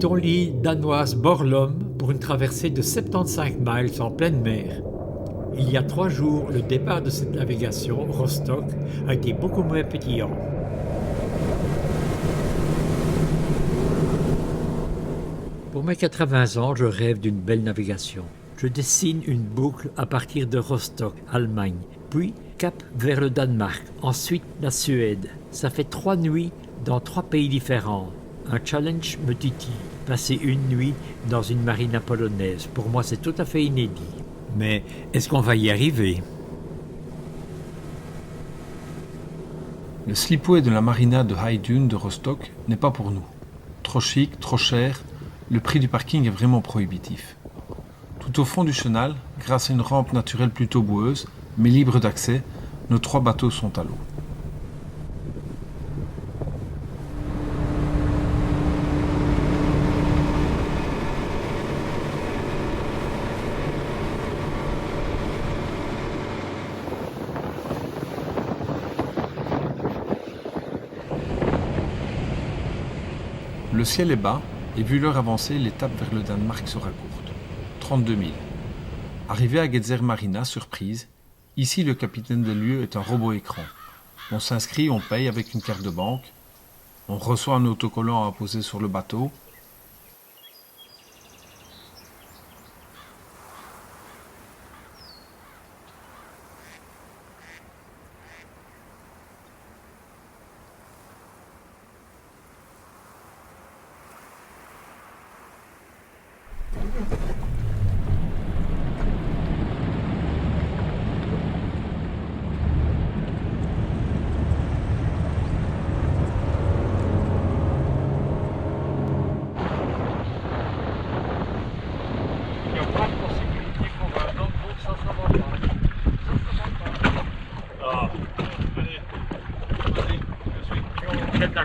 quittons l'île danoise Bornholm pour une traversée de 75 miles en pleine mer. Il y a 3 jours, le départ de cette navigation, Rostock, a été beaucoup moins pétillant. Pour mes 80 ans, je rêve d'une belle navigation. Je dessine une boucle à partir de Rostock, Allemagne, puis cap vers le Danemark, ensuite la Suède. Ça fait 3 nuits dans 3 pays différents. Un challenge me titille. Passer une nuit dans une marina polonaise, pour moi c'est tout à fait inédit. Mais est-ce qu'on va y arriver ? Le slipway de la marina de High Dune de Rostock n'est pas pour nous. Trop chic, trop cher, le prix du parking est vraiment prohibitif. Tout au fond du chenal, grâce à une rampe naturelle plutôt boueuse, mais libre d'accès, nos 3 bateaux sont à l'eau. Le ciel est bas et vu l'heure avancée, l'étape vers le Danemark sera courte. 32 000. Arrivé à Gedser Marina, surprise, ici le capitaine de lieu est un robot écran. On s'inscrit, on paye avec une carte de banque, on reçoit un autocollant à poser sur le bateau.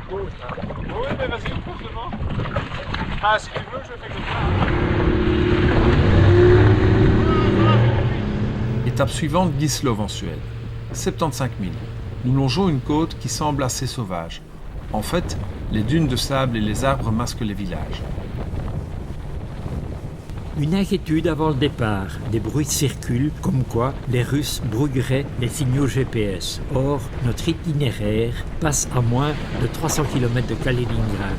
Oui, mais vas-y, pousse devant. Ah, si tu veux, je fais comme ça. Étape suivante, Gislov en Suède. 75 000. Nous longeons une côte qui semble assez sauvage. En fait, les dunes de sable et les arbres masquent les villages. Une inquiétude avant le départ. Des bruits circulent comme quoi les Russes brouilleraient les signaux GPS. Or, notre itinéraire passe à moins de 300 km de Kaliningrad.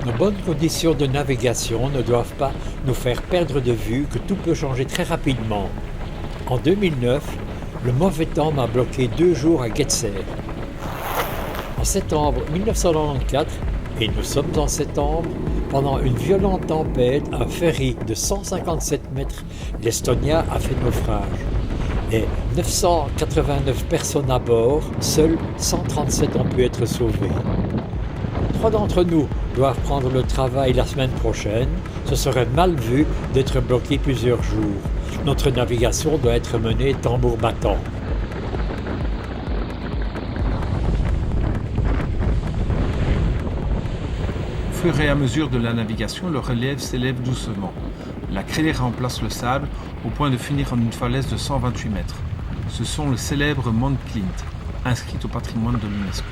Nos bonnes conditions de navigation ne doivent pas nous faire perdre de vue que tout peut changer très rapidement. En 2009, le mauvais temps m'a bloqué 2 jours à Gedser. En septembre 1994, et nous sommes en septembre, pendant une violente tempête, un ferry de 157 mètres d'Estonia a fait naufrage. Et 989 personnes à bord, seules 137 ont pu être sauvées. 3 d'entre nous doivent prendre le travail la semaine prochaine. Ce serait mal vu d'être bloqué plusieurs jours. Notre navigation doit être menée tambour battant. Au fur et à mesure de la navigation, le relief s'élève doucement. La crêlée remplace le sable au point de finir en une falaise de 128 mètres. Ce sont le célèbre Mont Klint, inscrit au patrimoine de l'UNESCO.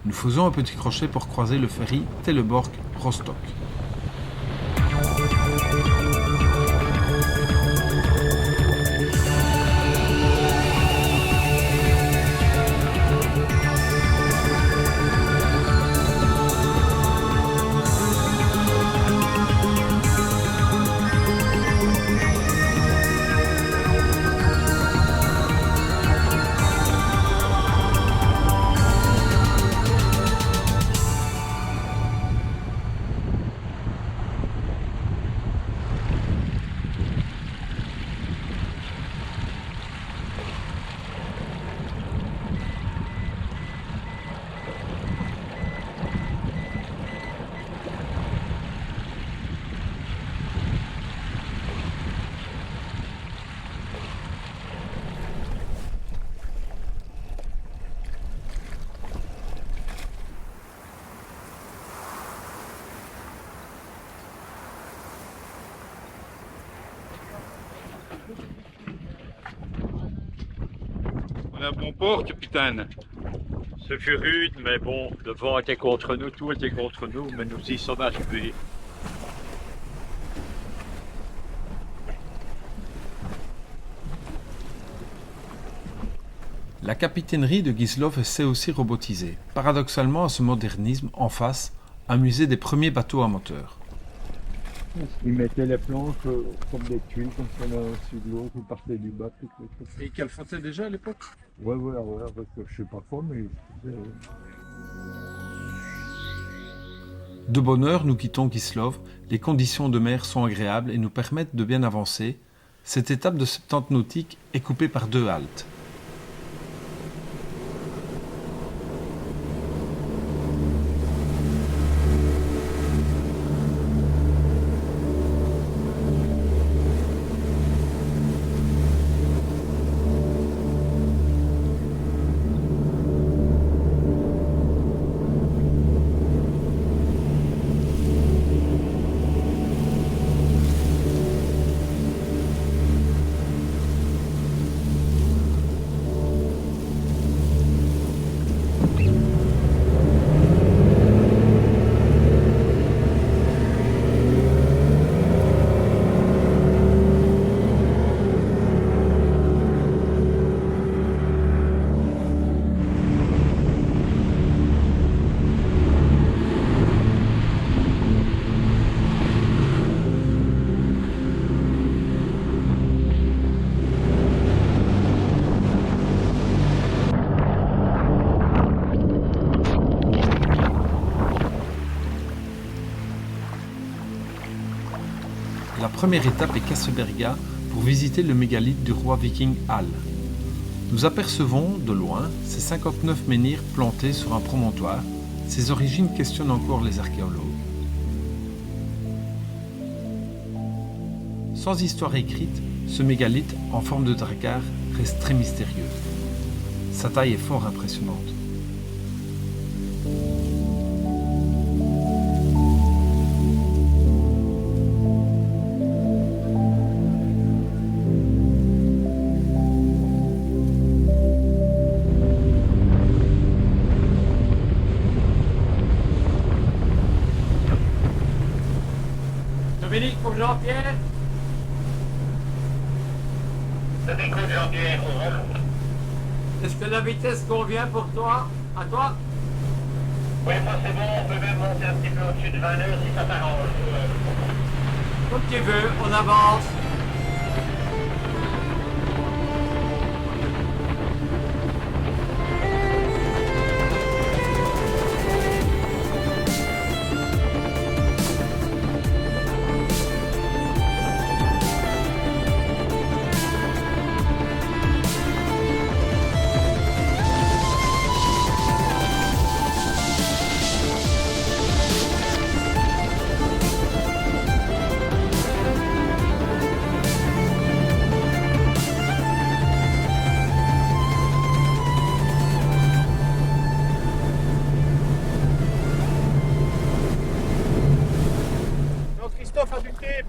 Nous faisons un petit crochet pour croiser le ferry Teleborg-Rostock. un bon port, capitaine. Ce fut rude, mais bon, le vent était contre nous, tout était contre nous, mais nous y sommes arrivés. La capitainerie de Ghislav s'est aussi robotisée, paradoxalement à ce modernisme en face, amusé des premiers bateaux à moteur. Ils mettaient les planches comme des tuiles, comme ça, là, sur de l'eau, qui partait du bas. Et qu'elle flottait déjà à l'époque? Ouais, avec, je sais pas quoi, mais... De bonne heure, nous quittons Ghislav, les conditions de mer sont agréables et nous permettent de bien avancer. Cette étape de 70 nautiques est coupée par 2 haltes. La première étape est Kasseberga pour visiter le mégalithe du roi viking Hal. Nous apercevons, de loin, ces 59 menhirs plantés sur un promontoire. Ces origines questionnent encore les archéologues. Sans histoire écrite, ce mégalithe, en forme de drakkar, reste très mystérieux. Sa taille est fort impressionnante. Dominique pour Jean-Pierre. Écoute Jean-Pierre, Est-ce que la vitesse convient pour toi? À toi? oui, moi c'est bon, on peut même monter un petit peu au-dessus de 20 heures si ça t'arrange. Comme tu veux, on avance. Christophe a du tape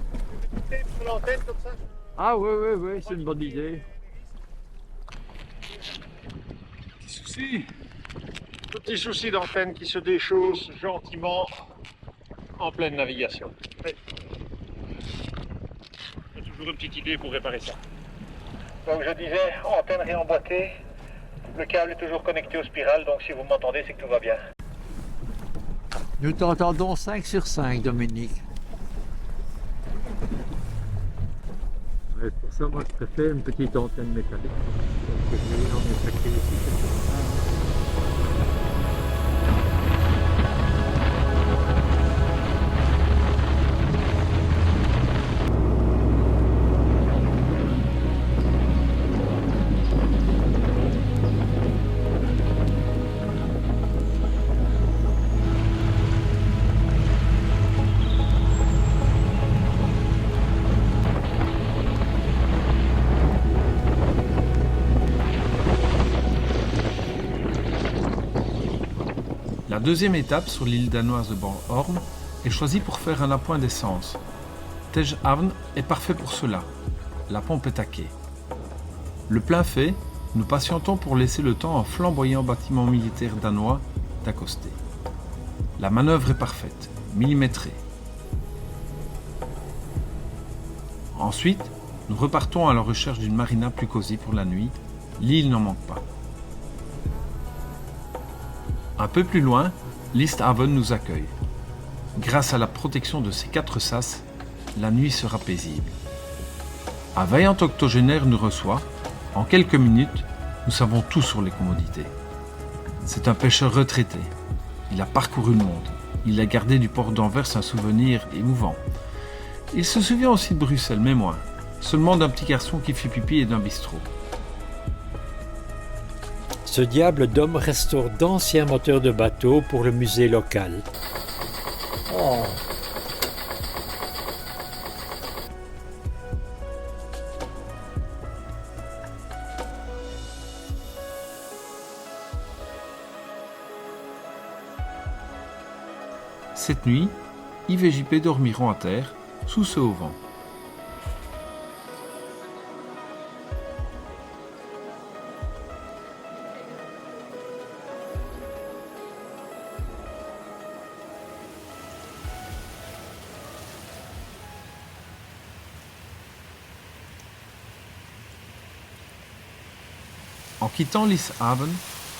sur l'antenne comme ça. Ah oui, c'est une bonne idée. Petit souci d'antenne qui se déchausse gentiment en pleine navigation. Oui. J'ai toujours une petite idée pour réparer ça. Donc je disais, antenne réemboîtée, le câble est toujours connecté aux spirales, donc si vous m'entendez, c'est que tout va bien. Nous t'entendons 5 sur 5, Dominique. Ouais, pour ça, moi, je préfère une petite antenne métallique. Parce que j'en ai sacré ici. La deuxième étape sur l'île danoise de Bornholm est choisie pour faire un appoint d'essence. Tegehavn est parfait pour cela. La pompe est à quai. Le plein fait, nous patientons pour laisser le temps à un flamboyant bâtiment militaire danois d'accoster. La manœuvre est parfaite, millimétrée. Ensuite, nous repartons à la recherche d'une marina plus cosy pour la nuit. L'île n'en manque pas. Un peu plus loin, l'Easthaven nous accueille. Grâce à la protection de ses 4 sas, la nuit sera paisible. Un vaillant octogénaire nous reçoit. En quelques minutes, nous savons tout sur les commodités. C'est un pêcheur retraité. Il a parcouru le monde. Il a gardé du port d'Anvers un souvenir émouvant. Il se souvient aussi de Bruxelles, mais moins. Seulement d'un petit garçon qui fait pipi et d'un bistrot. Ce diable d'homme restaure d'anciens moteurs de bateaux pour le musée local. Oh. Cette nuit, Yves et JP dormiront à terre, sous ce auvent. En quittant l'Easthaven,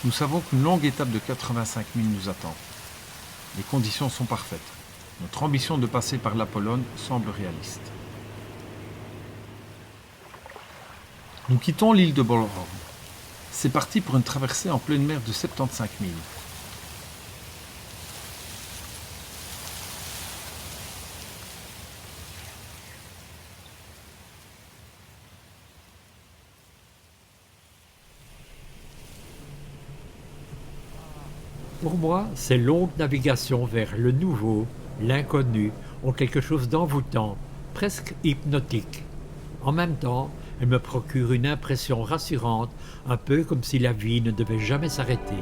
nous savons qu'une longue étape de 85 000 nous attend. Les conditions sont parfaites. Notre ambition de passer par la Pologne semble réaliste. Nous quittons l'île de Bornholm. C'est parti pour une traversée en pleine mer de 75 000. Pour moi, ces longues navigations vers le nouveau, l'inconnu, ont quelque chose d'envoûtant, presque hypnotique. En même temps, elles me procurent une impression rassurante, un peu comme si la vie ne devait jamais s'arrêter.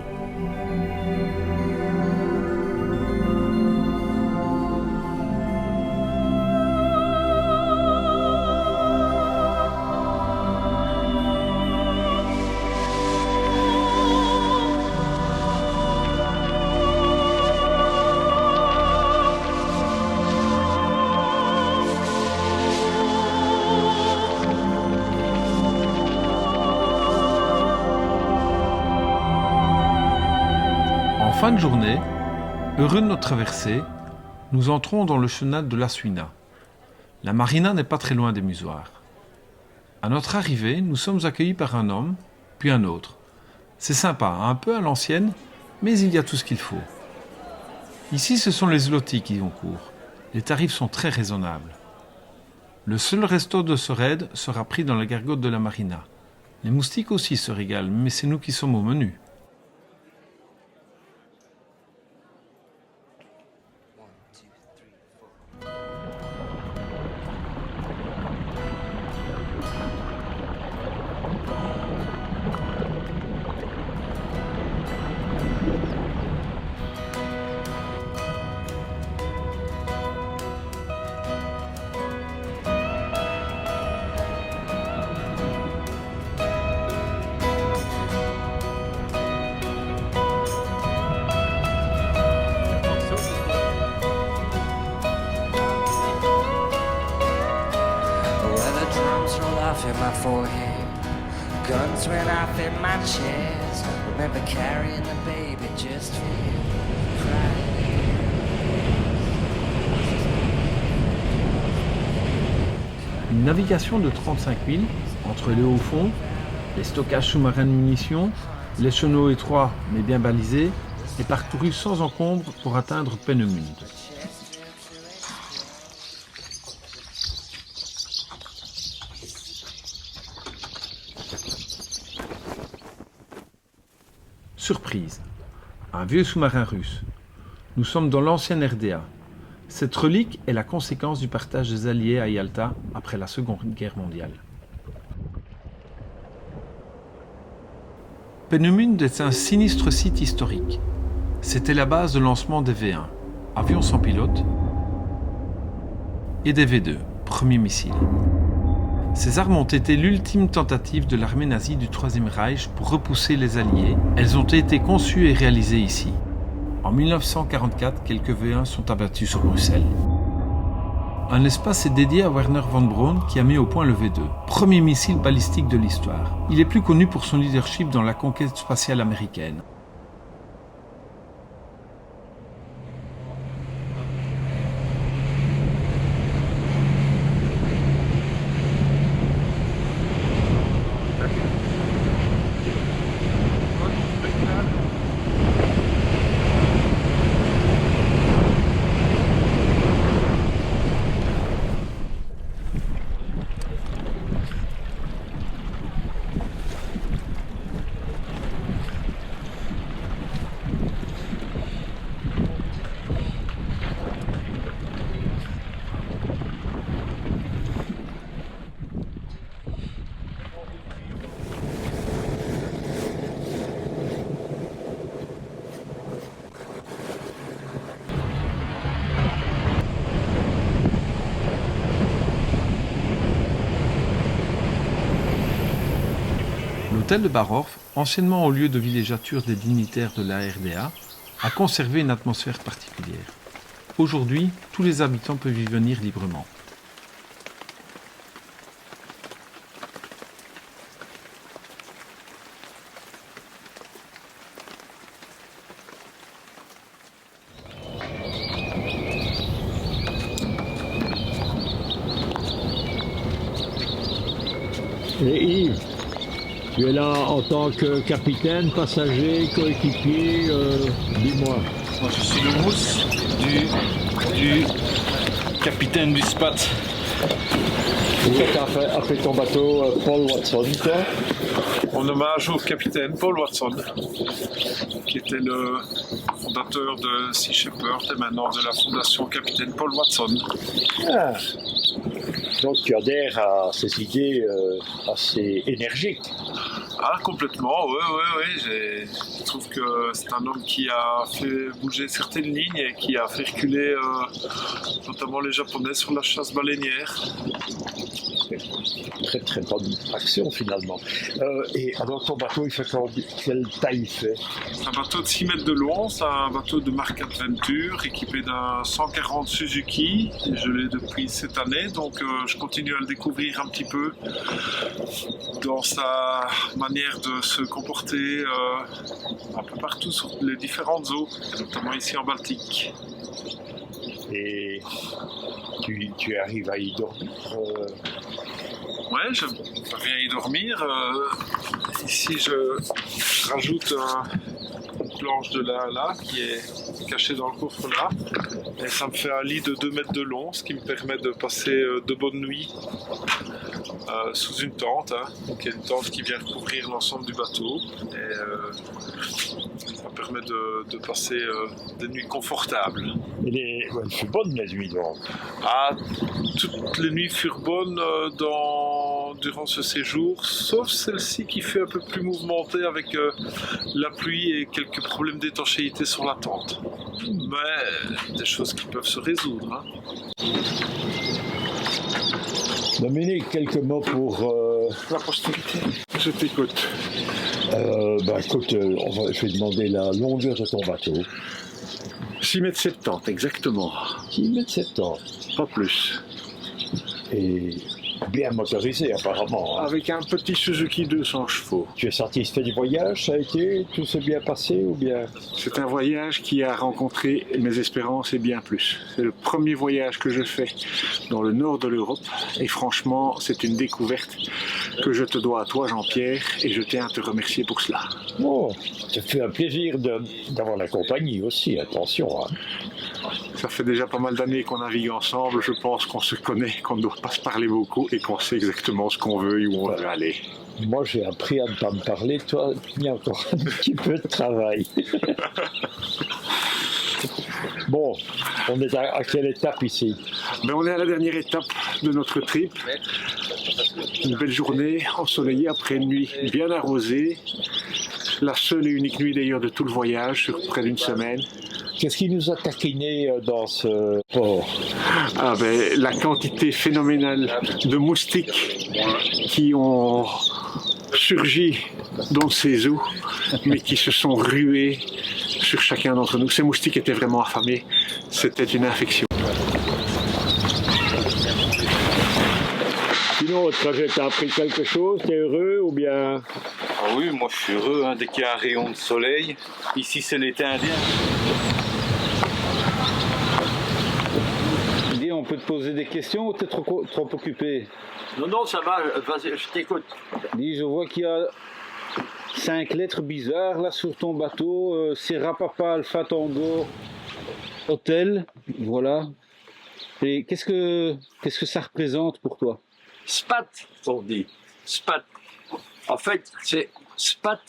En fin de journée, heureux de notre traversée, nous entrons dans le chenal de Laswina. La marina n'est pas très loin des musoirs. À notre arrivée, nous sommes accueillis par un homme, puis un autre. C'est sympa, un peu à l'ancienne, mais il y a tout ce qu'il faut. Ici, ce sont les zlotys qui ont cours. Les tarifs sont très raisonnables. Le seul resto de ce raid sera pris dans la gargote de la marina. Les moustiques aussi se régalent, mais c'est nous qui sommes au menu. In my forehead, guns went off in my chest. Remember carrying the baby just for you, crying. Une navigation de 35 000 entre les hauts fonds, les stockages sous-marins de munitions, les chenaux étroits mais bien balisés, est parcourue sans encombre pour atteindre Peenemünde. Surprise, un vieux sous-marin russe. Nous sommes dans l'ancienne RDA. Cette relique est la conséquence du partage des Alliés à Yalta après la Seconde Guerre mondiale. Peenemünde est un sinistre site historique. C'était la base de lancement des V1, avions sans pilote, et des V2, premiers missiles. Ces armes ont été l'ultime tentative de l'armée nazie du Troisième Reich pour repousser les Alliés. Elles ont été conçues et réalisées ici. En 1944, quelques V1 sont abattus sur Bruxelles. Un espace est dédié à Werner von Braun qui a mis au point le V2, premier missile balistique de l'histoire. Il est plus connu pour son leadership dans la conquête spatiale américaine. L'hôtel de Barhof, anciennement au lieu de villégiature des dignitaires de la RDA, a conservé une atmosphère particulière. Aujourd'hui, tous les habitants peuvent y venir librement. Et Yves, tu es là en tant que capitaine, passager, coéquipier, dis-moi. Moi, je suis le mousse du capitaine du SPAT. Tu as fait ton bateau Paul Watson, toi? En hommage au capitaine Paul Watson, qui était le fondateur de Sea Shepherd et maintenant de la fondation Capitaine Paul Watson. Ah. Donc tu adhères à ces idées assez énergiques. Ah, complètement, oui. Je trouve que c'est un homme qui a fait bouger certaines lignes et qui a fait reculer notamment les Japonais sur la chasse baleinière. Très très bonne action finalement. Et alors ton bateau, il fait quelle taille il fait? C'est un bateau de 6 mètres de long, c'est un bateau de marque Adventure équipé d'un 140 Suzuki. Et je l'ai depuis cette année, donc je continue à le découvrir un petit peu dans sa manière de se comporter un peu partout sur les différentes eaux, notamment ici en Baltique. Et tu arrives à y dormir Ouais, je viens y dormir. Ici, je rajoute une planche de lin là, qui est cachée dans le coffre là. Et ça me fait un lit de 2 mètres de long, ce qui me permet de passer de bonnes nuits sous une tente. Donc il y a une tente qui vient recouvrir l'ensemble du bateau. Et ça permet de passer des nuits confortables. Et elle fut bonne la nuit donc. Ah, toutes les nuits furent bonnes durant ce séjour, sauf celle-ci qui fait un peu plus mouvementée avec la pluie et quelques problèmes d'étanchéité sur la tente. Mais des choses qui peuvent se résoudre. Dominique, quelques mots pour La postérité. Je t'écoute. Écoute, je vais demander la longueur de ton bateau. 6,70 m, exactement. 6,70 m. Pas plus. Et bien motorisé apparemment. Avec un petit Suzuki 200 chevaux. Tu es satisfait du voyage, ça a été? Tout s'est bien passé ou bien? C'est un voyage qui a rencontré mes espérances et bien plus. C'est le premier voyage que je fais dans le nord de l'Europe et franchement, c'est une découverte que je te dois à toi, Jean-Pierre, et je tiens à te remercier pour cela. Oh, ça fait un plaisir d'avoir la compagnie aussi, attention. Ça fait déjà pas mal d'années qu'on navigue ensemble, je pense qu'on se connaît, qu'on ne doit pas se parler beaucoup et qu'on sait exactement ce qu'on veut et où on veut aller. Moi, j'ai appris à ne pas me parler, toi, il y a encore un petit peu de travail. Bon, on est à quelle étape ici? On est à la dernière étape de notre trip. Une belle journée ensoleillée après une nuit bien arrosée. La seule et unique nuit d'ailleurs de tout le voyage sur près d'une semaine. Qu'est-ce qui nous a taquiné dans ce port? La quantité phénoménale de moustiques qui ont surgi dans ces eaux, mais qui se sont rués sur chacun d'entre nous. Ces moustiques étaient vraiment affamés. C'était une infection. Sinon, au trajet, t'as appris quelque chose? T'es heureux ou bien? Ah oui, moi je suis heureux, hein, dès qu'il y a un rayon de soleil. Ici c'est l'été indien. Dis, on peut te poser des questions ou t'es trop occupé? Non, ça va, vas-y, je t'écoute. Dis, je vois qu'il y a 5 lettres bizarres là sur ton bateau. Sierra Papa Alpha Tango Hôtel, voilà. Et qu'est-ce que ça représente pour toi? Spat, on dit. Spat. En fait, c'est Spat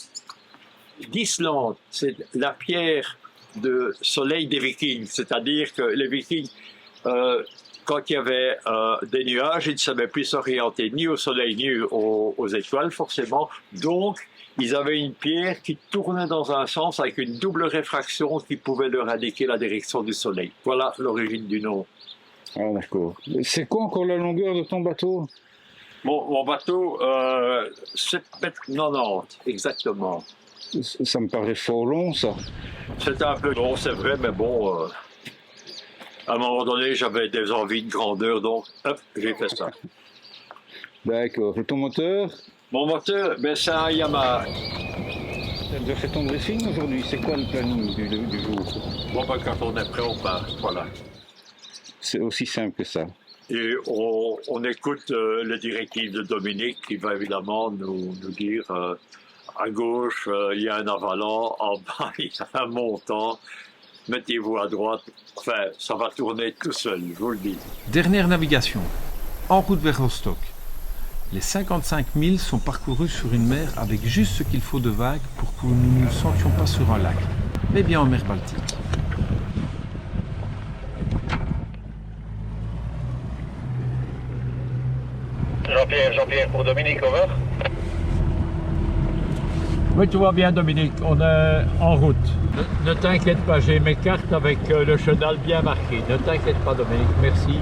d'Islande. C'est la pierre de soleil des Vikings. C'est-à-dire que les Vikings, quand il y avait des nuages, ils ne savaient plus s'orienter ni au soleil ni aux étoiles, forcément. Donc, ils avaient une pierre qui tournait dans un sens avec une double réfraction qui pouvait leur indiquer la direction du soleil. Voilà l'origine du nom. Ah, d'accord. C'est quoi encore la longueur de ton bateau? Mon bateau, 7 mètres 90, exactement. Ça me paraît fort long, ça. C'était un peu long, c'est vrai, mais bon, à un moment donné, j'avais des envies de grandeur, donc hop, j'ai fait ça. D'accord. Et ton moteur? Mon moteur, c'est un Yamaha. Tu as déjà fait ton briefing aujourd'hui? C'est quoi le planning du jour? Quand on est prêt, on part, voilà. C'est aussi simple que ça. Et on écoute les directives de Dominique qui va évidemment nous dire à gauche, il y a un avalant, en bas, il y a un montant, mettez-vous à droite. Enfin, ça va tourner tout seul, je vous le dis. Dernière navigation, en route vers Rostock. Les 55 milles sont parcourus sur une mer avec juste ce qu'il faut de vagues pour que nous ne nous sentions pas sur un lac, mais bien en mer Baltique. Jean-Pierre pour Dominique, over. Oui, tout va bien, Dominique. On est en route. Ne t'inquiète pas, j'ai mes cartes avec le chenal bien marqué. Ne t'inquiète pas, Dominique. Merci.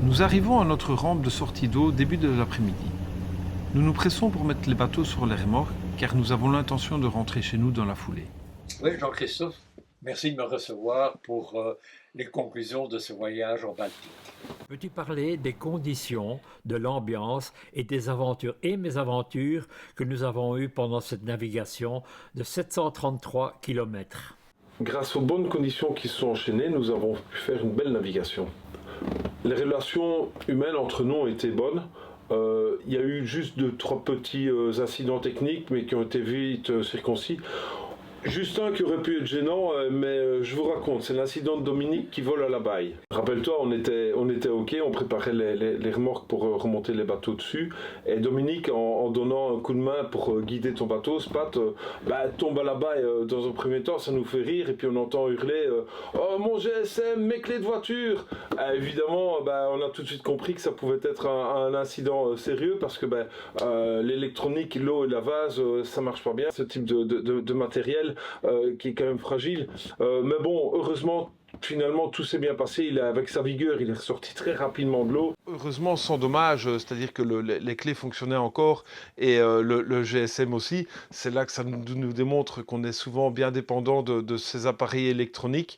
Nous arrivons à notre rampe de sortie d'eau début de l'après-midi. Nous nous pressons pour mettre les bateaux sur les remorques car nous avons l'intention de rentrer chez nous dans la foulée. Oui, Jean-Christophe, merci de me recevoir pour les conclusions de ce voyage en Baltique. Peux-tu parler des conditions, de l'ambiance et des aventures et mésaventures que nous avons eues pendant cette navigation de 733 km? Grâce aux bonnes conditions qui se sont enchaînées, nous avons pu faire une belle navigation. Les relations humaines entre nous ont été bonnes. Il y a eu juste 2-3 petits incidents techniques, mais qui ont été vite circoncis. Juste un qui aurait pu être gênant, mais je vous raconte, c'est l'incident de Dominique qui vole à la baille. Rappelle-toi, on était OK, on préparait les remorques pour remonter les bateaux dessus, et Dominique, en donnant un coup de main pour guider ton bateau, Spat, tombe à la baille. Dans un premier temps, ça nous fait rire, et puis on entend hurler « Oh mon GSM, mes clés de voiture !» Évidemment, on a tout de suite compris que ça pouvait être un incident sérieux, parce que l'électronique, l'eau et la vase, ça marche pas bien, ce type de matériel. Qui est quand même fragile, mais bon, heureusement, finalement, tout s'est bien passé. Avec sa vigueur, il est ressorti très rapidement de l'eau. Heureusement, sans dommage, c'est-à-dire que les clés fonctionnaient encore et le GSM aussi. C'est là que ça nous démontre qu'on est souvent bien dépendant de ces appareils électroniques.